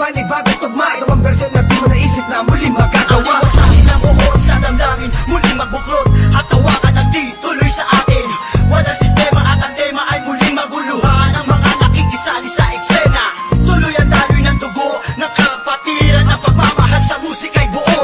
panibagong tugma. Ito ang version na di mo naisip na muling magagawa. Ang iwasahin ang buhon sa damdamin, muling magbuklod at tawakan ang di tuloy sa atin. Walang sistema at ang tema ay muling maguluhan. Ang mga nakikisali sa eksena, tuloy ang daloy ng dugo ng kapatiran. Ang pagmamahal sa musika'y buo,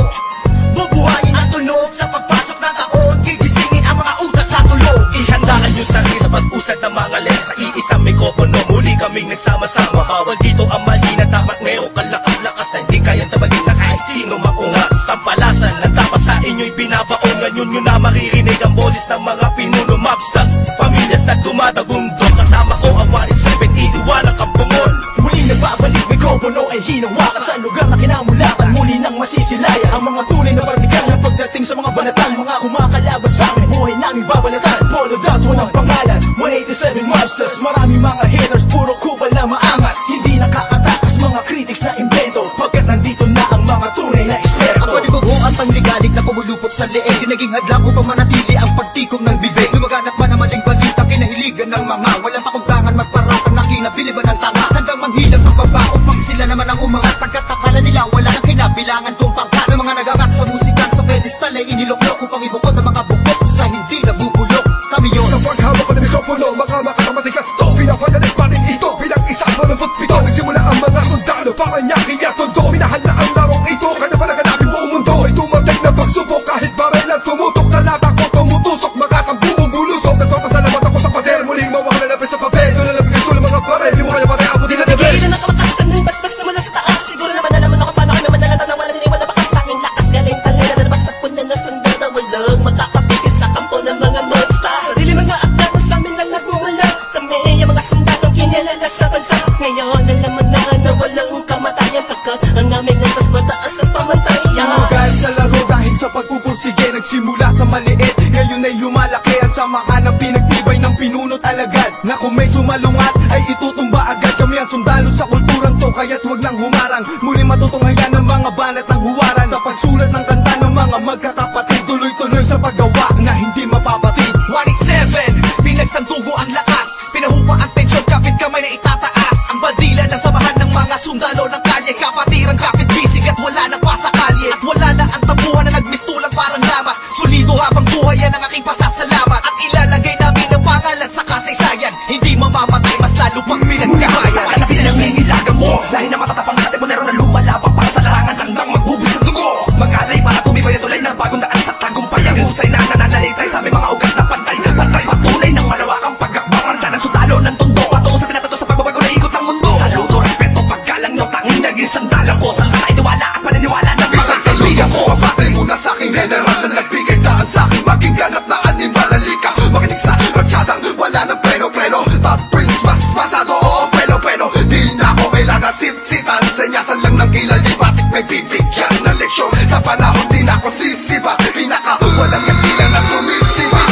bubuhayin ang tunog sa pagpasok ng taon. Gigisingin ang mga utak sa tulog. Ihandaan yung sarili sa pag-usad ng mga len. Sa iisang mikropono, muli kaming nagsama-sama. Bawal dito ang mali na dapat mayroong kalakas-lakas na hindi kayang tabagin na kahit sino maungas. Tampalasan na dapat sa inyo'y binabaon. Ngayon nyo na maririnig ang boses ng mga pinuno, mobsters, pamilyas na tumatagundong. Kasama ko ang 187, iniwalang kampungol. Muli nagbabalik, mikropono ay hinawakan sa lugar na kinamulatan. Muli nang masisilayan ang mga tunay na partikal na pagdating sa mga banatan. Mga kumakalaban sa amin, buhay namin babalatan. Follow that, walang pangalan, 187 mobsters. Marami mga haters, puro kupal na maangas. Hindi nakakatakas mga critics na invento, pagkat nandito na ang mga tunay na eksperto. Ang panibugo at pangligalig na pumulupot sa leeg, naging hadlang upang manatili ang pagtikom ng bibig. Lumaganap man ang maling balita, kinahiligan ng mga walang pakundangan, magparatan na kinabiliban ng tanga. Handang manghilang ang baba upang sila naman ang umangat. Pagkatakala nila wala nang kinabilangan kung pangkat. Ng mga nagagat sa musikang sa pedestal ay iniluklok upang ibukod ang mga bukot sa hindi nabubulok. Kami yun sa paghawak ng mikropono, mga makakamatigas to. Pinapadalit pa rin ito bilang isang 87. Nagsimula ang mga sundalo para nyaking at tondo. Minahal na ang larong ito, kanya pa naganapin buong mundo. Ay dumating na pagsubok kahit baril ang tumutok. Talabak ko tumutusok, makatang bumubulusok. Nagpapasalamat ako sa pader, muling mawak na lapis sa papel. Doon na labigay ito ng mga baril, di mo kaya pare abutin na level. Nagigilan ng kamatasan ng basbas na mula sa taas. Siguro naman alam ako paano kami manalata na wala niniwala bakas. Tanging lakas galing talera na nabagsak po na nasundada. Walang makakapigil sa kampo ng mga monster. Sarili mga akda na sa amin lang nagmumula. Kami ang mga sundalong kinilala sa bansa. Ngayon nalaman na walang kamatayan, pagkat ang aming antas mataas ang pamantayan. Hanggang sa laro dahil sa pagpupursige, nagsimula sa maliit, ngayon ay lumalaki. Ang samahan ng pinagtibay ng pinunot alagad, na kung may sumalungat ay itutumba agad. Kami ang sundalo sa kulturang to, kaya't huwag nang humarang. Muli matutunghayan ng mga banat ng huwaran. Sa pagsulat ng kanta ng mga magkakapatid, tuloy-tuloy sa paggawa na hindi mapapatid. 187, pinagsandugo ang lakas, pinahupa ang tensyon, kapit kamay na itataas. Ang bandila ng samahan ng mga sundalo ng kalye, kapatirang kapit bisig at wala na pa sa kalye. At wala na ang tabuhan na nagmistulang parang lamat. Solido habang buhay yan ang aking pasasalamat. At ilalagay namin ang pangalan sa kasaysayan, hindi mamamatay, mas lalo pang pinagkabayan. Sa pinangingilagan mo, lahi na matatapang natin, monero na lumalabang para sa larangan, handang magbubis ng dugo. Mag-alay para tumibay at tulay ng bagong daan sa tagumpay. Ang husay na nananalitay sa aming mga ugat na pantay. Pantay patunay ng malawakang pagkakbangan sa ng sundalo ng tondo. Patungo sa tinapato sa pagbabago na ikot ang mundo. Saludo, respeto, paggalang nyo, tanging naging sandalan ko. Sa lakay, tiwala at paniniwala ng mga Saludo ko, patay muna sa aking general na nagbigay daan sa aking maging ganap na animalalika. Makinig sa ratsadang wala ng preno-preno. Top Prince, mas masado, oo, pelo-pelo. Di na ako kailangan sit-sitan, senyasan lang ng kilay. Batik may bibigyan na leksyon. Sa panahon di na ako sisiba, pinaka walang yatilan na sumisiba.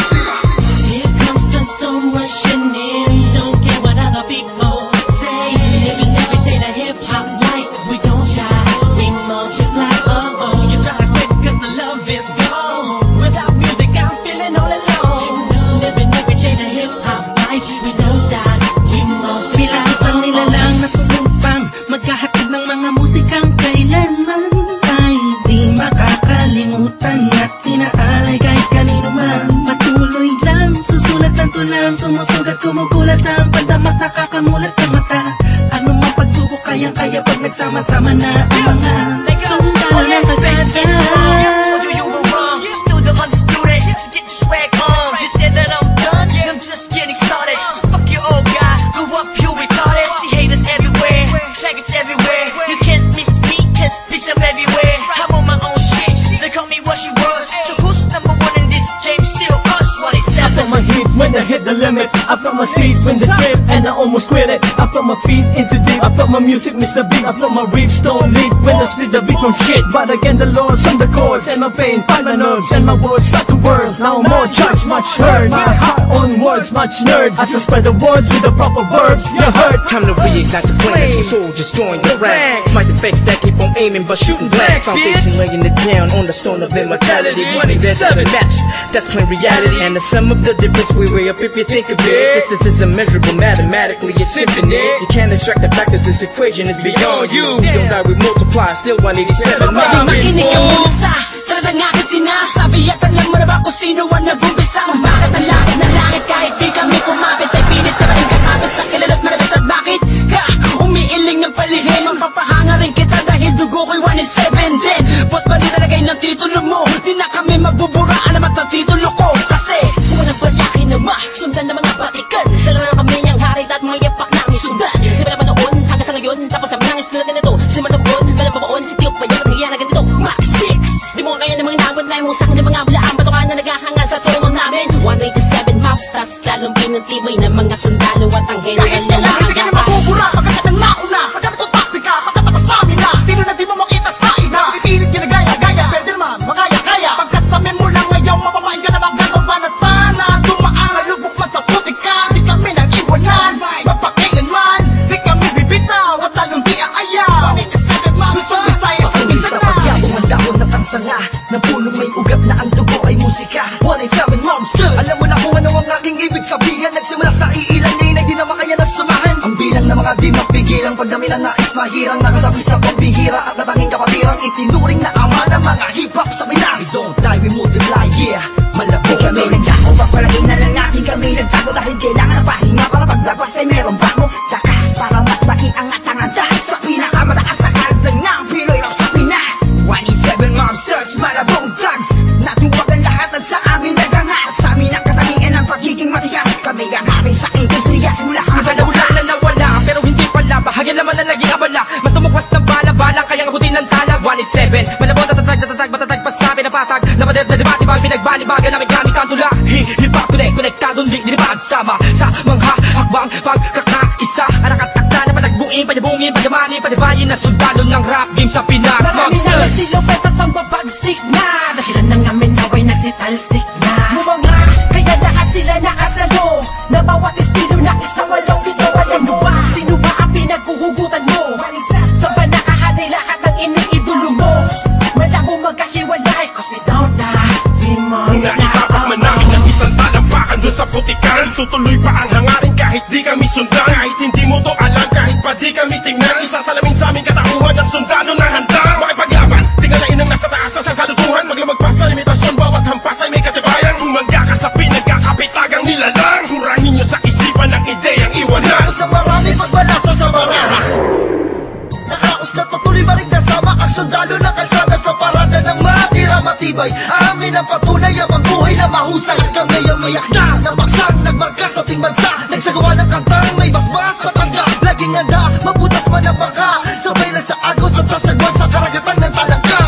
Here comes the storm rushing in. Don't care what other people say. Living every day the hip-hop life. We don't die, we multiply. Oh, you try to quit cause the love is gone. Without music I'm feeling all alone. Living every day the hip-hop life. We don't die, we multiply. Bilang isang nilalang na sumumpang maghahatid ng mga musikang kailanman ay di makakalimutan at inaalay kahit kanino man. Patuloy lang, susulat ng tulang, sumusugat, kumugulat ang pandamat, nakakamulat ang mata. Ano mang pagsubok kayang-kaya pag nagsama-sama na ang mga sundalo ng kalsada. You were wrong, still the undisputed, so get your swag on. You said that I'm done, I'm just getting started. So fuck your old guy, grew up you retarded. See haters everywhere, faggots everywhere. You can't miss me, cause bitch I'm everywhere. I'm on my own shit, they call me what she was. So who's number one in this game? Still us, 187. I felt my heat when I hit the limit. I felt my speed when the trip, and I almost quit it. I felt my feet into deep. I felt my music miss the beat. I felt my riffs don't lead when I split the beat from shit. But again the Lord's on the chords, and my pain find my nerves, and my words start to whirl. Now more judge, much heard. My heart on words, much nerd. As I spread the words with the proper verbs, you heard. Time to reignite the flame, soldiers join the ranks. Smite the fakes that keep on aiming but shooting blank. Foundation laying it down on the stone of immortality. We need that to match, that's plain reality. And the sum of the difference we weigh up if you think of it. Distance is immeasurable, mathematics. directly, it's infinite. You can't extract the fact that this equation is beyond you. You don't die, we multiply, still 187. Makinig ka muna sa sarad ang aking sinasabi at alam mo na ba kung sino ang nag-umpisa? Bakit ang langit ng langit kahit di kami kumapit ay pilit ka rin kakapit sa kilala't malapit at bakit ka umiiling ng palihim? Ang papahanga rin kita dahil dugo ko'y 187 din. Boss balita lagay ng titulo mo, di na kami mabuburaan naman ng titulo ko. Kasi kung walang palaki naman, sundan ng mga batikan. Sila na kami ang harit at mga yapak namin sundan. Simula pa noon hanggang sa ngayon, tapos namin ang istulad na nito. Simula pa noon, walang pabaon, di ko pa yan ang na ganito. Max 6, di mo kaya ng mga inabot na yung usakan ng mga bulaan. Patukan na naghahangal sa trono namin. 187 maps, tas lalong pinutibay ng mga sundalo at ang hero. Kahit kailan hindi kami mabubura, pagkat ang nauna sa ganitong taktika, pagkatapos sa amin na estilo na di mo makita sa iba. Pipilit ginagaya-gaya, pwede naman makaya-kaya. Pagkat sa amin mo lang ngayon, mapamain ka naman gagawa na tana. Dumaan na lubok man sa putika, di kami nang iwanan. Mapakailanman, di kami bibitaw, at lalong di ang ayaw. Gusto Visayas ang minsan na Pagyabong ang dahon at ang sanga ng punong may ugat na ang dugo ay musika. 187 Monsters. Alam mo na kung ano ang aking ibig sabihin. Nagsimula sa iilan din ay di na makaya na samahan. Ang bilang ng mga di mapigilang pagdami na nais mahirang nakasabi sa pambihira at natanging kapatirang itinuring na ama ng mga hip-hop sa Pinas. We don't die, we multiply, yeah. Malapit kami nagdako, papalagay na lang natin kami nagtago dahil kailangan ng pahinga para paglabas ay meron bago. Lakas para mas maiangat ang antas sa pinakamataas na karagdag ng Pinoy rap sa Pinas. 187 Monsters, malabong thugs. Natuwag ang lahat at sa amin nagangas. Sa amin ang katangian ng pagiging matigas. Kami ang hari sa industriya simula Minsan na wala na nawala, pero hindi pala. Bahagya naman na naging abala. Mas tumuklas ng bala-bala, kayang abutin ng tala. 187, malabong tatatag, matatag pa sa pinapatag. Napader na debate, bang pinagbalibagan namin gamit ang tula. Hip-hop today, konektadong dinibad sama sa mga hakbang pagkakaisa. Anak at akta na panagbuin, panyabungin, panyamanin, panibayin na sundalo ng rap game sa Pinas. Marami na nagsilupet at ang babagsik na dahilan ng amin naway nagsitalsik na Bumanga, kaya lahat sila nakasalo na bawat estilo na isang walong pito. Sino ba ang pinaghuhugutan mo? Sa ba nakahari lahat ng iniidolo mo? Malabo magkahiwalay cause we don't die, we multiply. Naitapak man namin ng isang talampakan doon sa putikan. Tutuloy pa ang hangarin kahit di kami sundan. Kahit hindi mo to alam, kahit pa di kami tingnan. Isasalamin sa aming katauhan ng sundalo na handa makipaglaban. Tingalain ang nasa taas sa salutuhan. Maglamag pa sa limitasyon, bawat hampas ay may katibayan. Bumangga ka sa pinagkakapitagang nilalang. Kurahin nyo sa isipan ng ideyang iwanan. Tapos na marami pagbalasa sa baraha. Nakaos na patuloy maring kasama ang sundalo na kalsada sa parada ng matira matibay. Amin ang patunay ang buhay na mahusay. Kami ang mayakda ng baksang nagmarka sa ating bansa. Nagsagawa ng kantang may basbas matanda. Laging handa, mabutas man ang baka. Sabay lang sa agos at sasagwan sa karagatan ng talangka.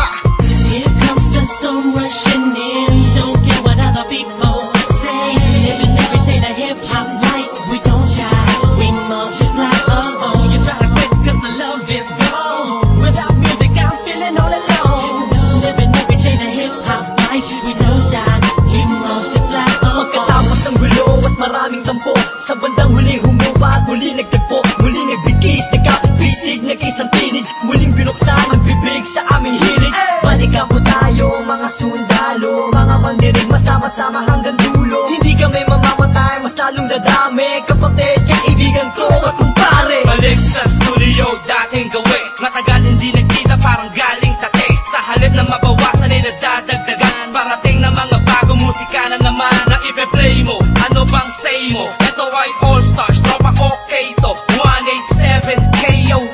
Here comes the storm rushing in. Don't care what other people say. Living every day the hip hop life. We don't try, we multiply. Oh, you try to quit cause the love is gone. Without music I'm feeling all alone. Living every day the hip hop life. We don't die, we multiply. Pagkatapos ng gulo at maraming tampo, sa bandang huli humupa at muli nagtagpo. Muli nagbigis, nagkapit-bisig, nag-isang tinig. Muling binuksan ang bibig sa aming hilig. Balikan po tayo mga sundalo, mga mandinig masama-sama hanggang dulo. Hindi kami mamamatay, mas lalong dadami. Kapatid, kaibigan ko at kumpare. Balik sa studio, dating gawi. Matagal hindi nagkita, parang galing tate. Sa halip na mabawasan ay nadadagdagan. Parating na mga bagong musika na naman na ipe-play mo. Ano bang say mo? Ito ay All Stars, tropa okay to 187 KON.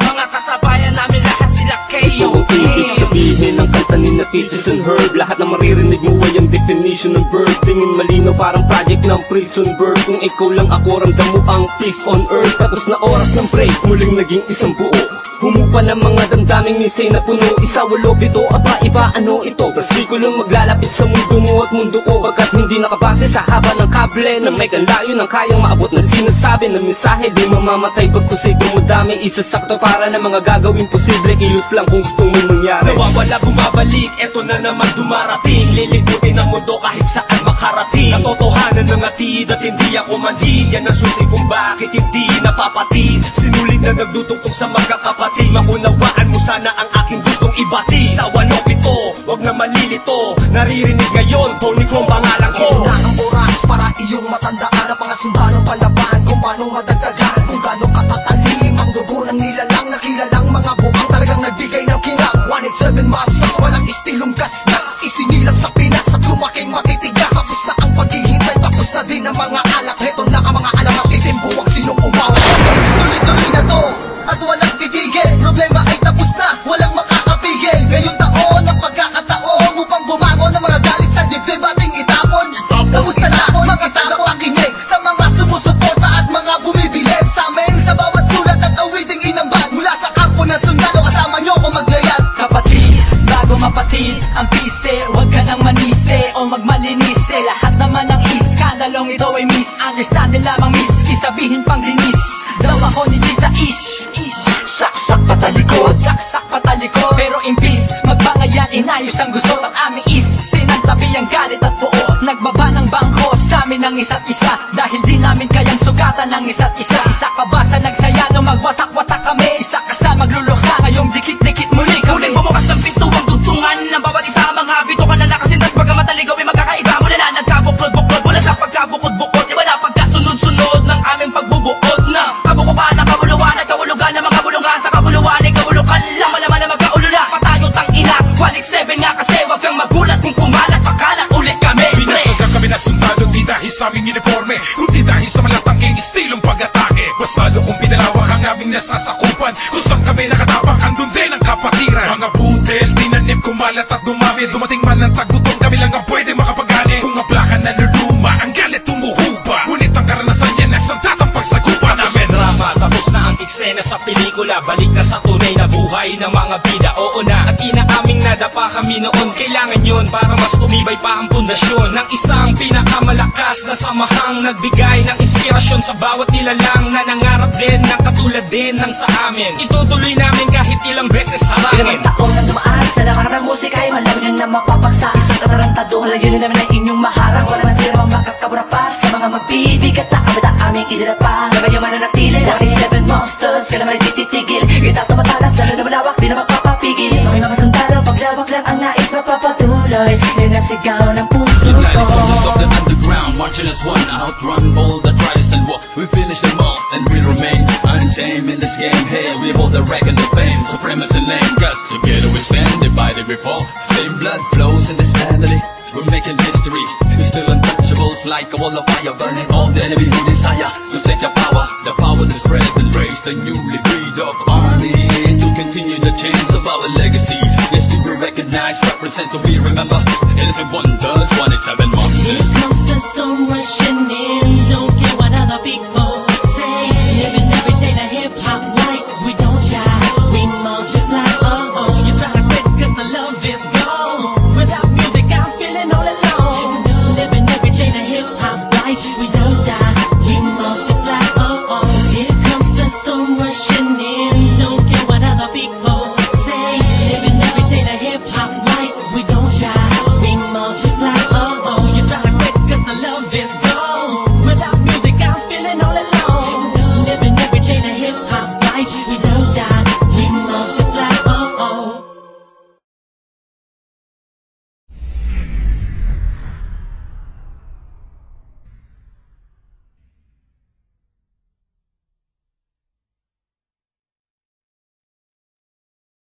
Mga kasabayan namin lahat sila KON. Ibig sabihin ng kanta ni na Peaches and Herb. Lahat na maririnig mo ay ang definition ng bird. Tingin malino parang project ng prison bird. Kung ikaw lang ako, ramdam mo ang peace on earth. Tapos na oras ng break, muling naging isang buo. Humupa ng mga damdaming misay na puno. Isa, walo, pito, aba, iba, ano ito? Versikulong maglalapit sa mundo mo at mundo ko. Pagkat hindi nakabase sa haba ng kable na may kanlayo ng kayang maabot na sinasabi ng mensahe. Di mamamatay pagkusay kung madami. Isasakto para ng mga gagawin posible. Kilos lang kung gusto mo mangyari. Nawawala, bumabalik, eto na naman dumarating. Liliputin ang mundo kahit saan makarating. Natotohanan ng atid at hindi ako manhid. Yan ang susi kung bakit hindi napapatid. Sinulit na nagdutugtog sa magkakapatid. Maunawaan mo sana ang aking gustong ibati. Sa 107, wag na malilito. Naririnig ngayon, Tony Chrome pangalan ko. Ito na ang oras para iyong matandaan ang mga sundalong palaban kung paano madagdag 7 masas, walang istilong gasgas. Isinilang sa Pinas at lumaking matitigas. Tapos na ang paghihintay, tapos na din ang mga alak. Heto na ang mga alamat, itimbuwag sinong umawat. Tuloy-tuloy na to, at walang titigil. Problema ay tapos na, walang makakapigil. Ngayong taon ang pagkakataon upang bumangon ng mga galit sa dibdib ating itapon. Kamusta na mga tagapakinig sa mga sumusuporta at mga bumibilib sa amin sa bawat sulat at awiting inambag mula sa kampo ng sundalo, kasama nyo ko maglayag. Kapatid, bago mapatid ang pise, huwag ka nang manise o magmalinise. Lahat naman ng iskandalong ito ay misunderstand lamang miski sabihin pang dinis. Daw ako ni G sa ish. Saksak patalikod, saksak patalikod. Pero imbis magbangayan, inayos ang gusot ang aming is. Sinantabi ang galit at puot, nagbaba ng bangko sa amin ng isa't isa. Dahil di namin kayang sugatan ng isa't isa. Isa ka ba sa nagsaya nung magwatak-watak kami? Isa ka sa magluluksa ngayong dikit-dikit muli kami. Muling bumukas ng pintuang dugtungan ng bawat isa. Mga bito ka na nakasintas, pagkamat naligaw ay magkakaiba. Mula na nagkabuklod-buklod, mula sa pagkabukod-bukod, iba na pagkasunod-sunod ng aming pagbubuod na kabukupan ng kabuluhan at kahulugan ng mga bulungan. Sa kabuluhan ay kahulukan lang, malaman na magkaulula. Patayot ang ina, walik 7 nga kasi wag kang magulat kung kumalat, pakalat ulit kami. Binasagdan kami na sundalo, di dahil sa aming uniforme, kundi dahil sa malatangking istilong pag-atake. Mas lalo kung pinalawak ang aming nasasakupan, kung saan kami nakatapak, andun din ang kapatiran. Mga butel, tinanim, kumalat at dumami. Dumating man ang tagutom, kami lang ang pwede makapagani. Kung ang plaka naluluma, ang galit tumuhupa. Ngunit ang karanasan yan ay sandatang pagsagupa namin. Drama, tapos na ang eksena sa pelikula. Balik na sa tunay na buhay ng mga bida. Oo na, at inaaming nadapa kami noon. Kailangan yun para mas tumibay pa ang pundasyon ng isang pinakamalakas na samahang nagbigay ng inspirasyon sa bawat nilalang na nangarap din ng katulad din ng sa amin. Itutuloy namin kahit ilang beses harangin. Ilang taon na dumaan sa nakarap ng musika ay malaman nyo na mapapagsa. Isang katarantado, halayon namin ay inyong maharang. Wala man sila mga makakabura pa sa mga magbibigat na kabit ang aming idinapa. Gabay yung mananatili, dahil 7 monsters, ka naman ay tititigil. Kita tumatalas, lalo na malawak, di na magpapapigil. May mga sundalo, paglawak lang ang nais mapapatuloy. Yan ang sigaw ng puso ko. Soldiers of the underground, marching as one, outrun all the trials and war. We finish them all, and we remain untamed in this game. Hey, we hold the rank and the fame, supremacy lane. Cause together we stand, divided we fall. Same blood flows in this family. We're making history, we're still untouchables. Like a wall of fire, burning all the enemy who desire to take the power to spread and raise the newly breed of army. To continue the chains of our legacy. Yes, to be recognized, represent, to be remembered. Innocent wonders, 187 monsters. These monsters are rushing in.